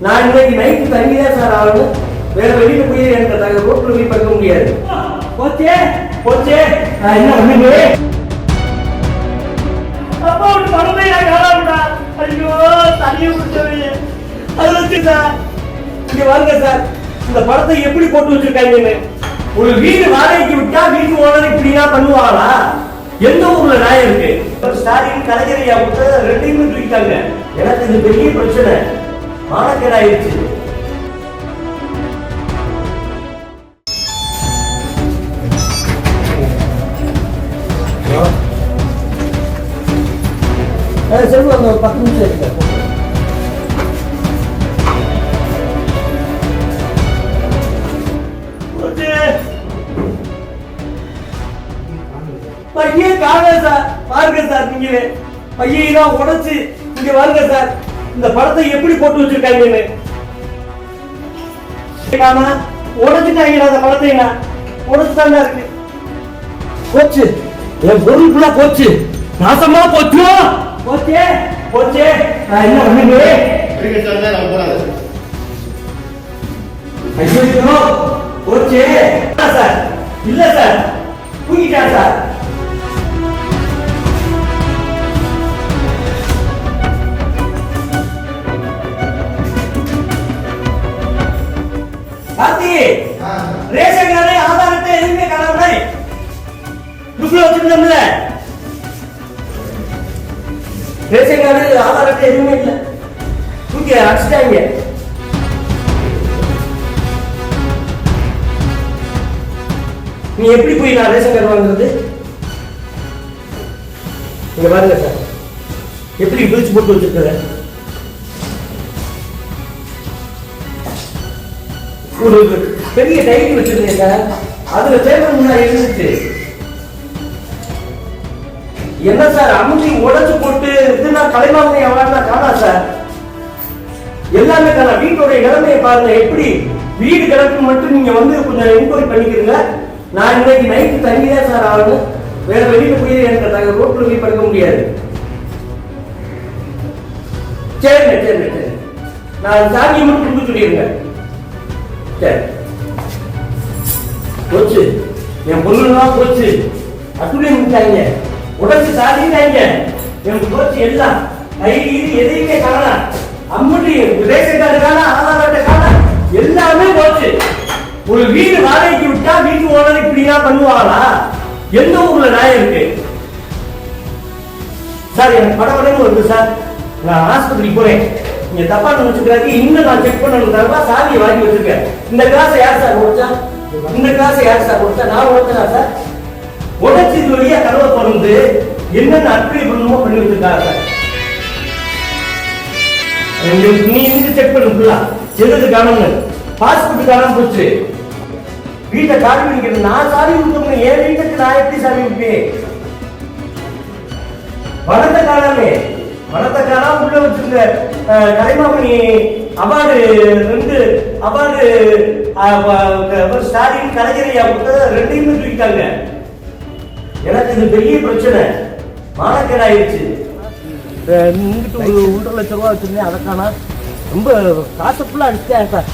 நான் இன்னைக்கு night தங்கிதான் sir ஆகணும். வேற வெளியில போய் எனக்கு ரோட்ல போய் பார்க்க முடியாது. போச்சே போச்சே என்ன பண்ணுங்க? அப்பா ஒரு பணத்தை நான் காணாமடா. ஐயோ தனியா குடிச்சவே. அது வந்து சார் இங்க வாங்க சார், இந்த படத்தை எப்படி போட்டு வச்சிருக்காங்கன்னு. ஒரு வீடு வாடகைக்கு விட்டா வீட்டு ஓனர் இப்படியா பண்ணுவாங்களா? எந்த ஊர்ல நியாயம் இருக்கு? ஸ்டாலின் கலைஞரையா விட்டு ரெண்டையுமே தூக்கிட்டாங்க. எனக்கு இது பெரிய பிரச்சனை, மானக்கேடாயிருச்சு. சொல்லுவாங்க 10 நிமிஷம் இருக்கு. பையன் காண சார், பாருங்க சார், நீங்களே பையன் உடைச்சு இங்க வாருங்க சார், இந்த படத்தை எப்படி போட்டு வச்சிருக்காங்கன்னு. உடைச்சுட்டாங்க அந்த படத்தை, உடைச்சுதான் இருக்கு. போச்சு என் பொருள் ஃபுல்லா போச்சு, நாசமா போச்சு. போச்சே போச்சே என்ன பண்ணுங்க? ஐயோ போச்சே சார். இல்ல சார், தூங்கிட்டா sir. Karthi, ration card Aadhaar அட்டை எதுவுமே காணாம புக்ல வச்சிருந்தோம்ல. ரேஷன் கார்டு ஆதார் அட்டை எதுவுமே இல்ல, தூக்கி அடிச்சிட்டாங்க. நீ எப்படி போய் நான் ரேஷன் கார்டு வாங்குறது? இங்க பாருங்க சார், எப்படி பிரிச்சு போட்டு வச்சிருக்க. ஒரு பெரிய டைரி வச்சிருக்கேன் சார், அதுல பேப்பர் முன்னாடி இருந்துச்சு. என்ன சார் அமுதி உடைச்சு போட்டு இதுனா கலைமாமணி அவனா காணா சார், எல்லாமே காணா. வீட்டோட நிலைமையை பாருங்க, எப்படி வீடு கிடக்கு மட்டும் நீங்க வந்து கொஞ்சம் என்கொயரி பண்ணிக்கிறீங்க. நான் இன்னைக்கு நைட்டு தங்கிதான் சார் ஆகணும். வேற வெளியில போய் எனக்கு ரோட்ல போய் படுக்க முடியாது. சரிங்க சரிங்க சரி, நான் சாமியை மட்டும் கொடுத்து சொல்லிடுங்க. சரி போச்சு, என் பொருள்லாம் போச்சு, அட்டுடைய முடிச்சாங்க, உடச்சு சாதிட்டாங்க, எனக்கு போச்சு எல்லாம். ஐடி எதையுமே காணலாம், அம்மட்டி ரேஷன் கார்டு காணா, ஆதார் அட்டை காணா, எல்லாமே போச்சு. ஒரு வீடு வாடகைக்கு விட்டா வீட்டு ஓனர் இப்படியா பண்ணுவாங்களா? எந்த ஊர்ல நியாயம் இருக்கு? சார் எனக்கு படப்படன்னு வருது சார், நான் ஆஸ்பத்திரிக்கு போறேன். நீங்க தப்பா நினைச்சுக்கிறாங்க. இன்னும் நான் செக் பண்ணணும் தரவா, சாவியை வாங்கி வச்சிருக்கேன். இந்த கிளாஸ் யார் சார் உடைச்சா? இந்த கிளாஸ் யார் சார் உடைச்சா? நான் உடைச்சா சார்? உடைச்சு இது வழியா கதவை திறந்து என்னென்ன அப்ளை பண்ணணுமோ பண்ணி வச்சிருக்காங்க சார். நீ இன்னும் செக் பண்ணுங்களா? எதுக்கு காணும்னு பாஸ்போர்ட் காணாம போச்சு. வீட்டை சாவி பிடிக்கிறது நான் சாவி கொடுத்தோம்னு என் வீட்டுக்கு நான் எப்படி சாவி கொடுப்பேன்? பணத்தை காணாமே, பணத்தை காணாம உள்ள வச்சிருந்த கலைமாமணி அவார்டு 2 அவார்டு ஸ்டாலின் கலைஞரையா ரெண்டையுமே தூக்கிட்டாங்க. எனக்கு இது பெரிய பிரச்சனை, மானக்கேடாயிருச்சு. இங்கிட்டு ஒரு 1.5 லட்சம் ரூபா வச்சிருந்தேன், அதை காணா. ரொம்ப காசு ஃபுல்லா அடிச்சேன் சார்.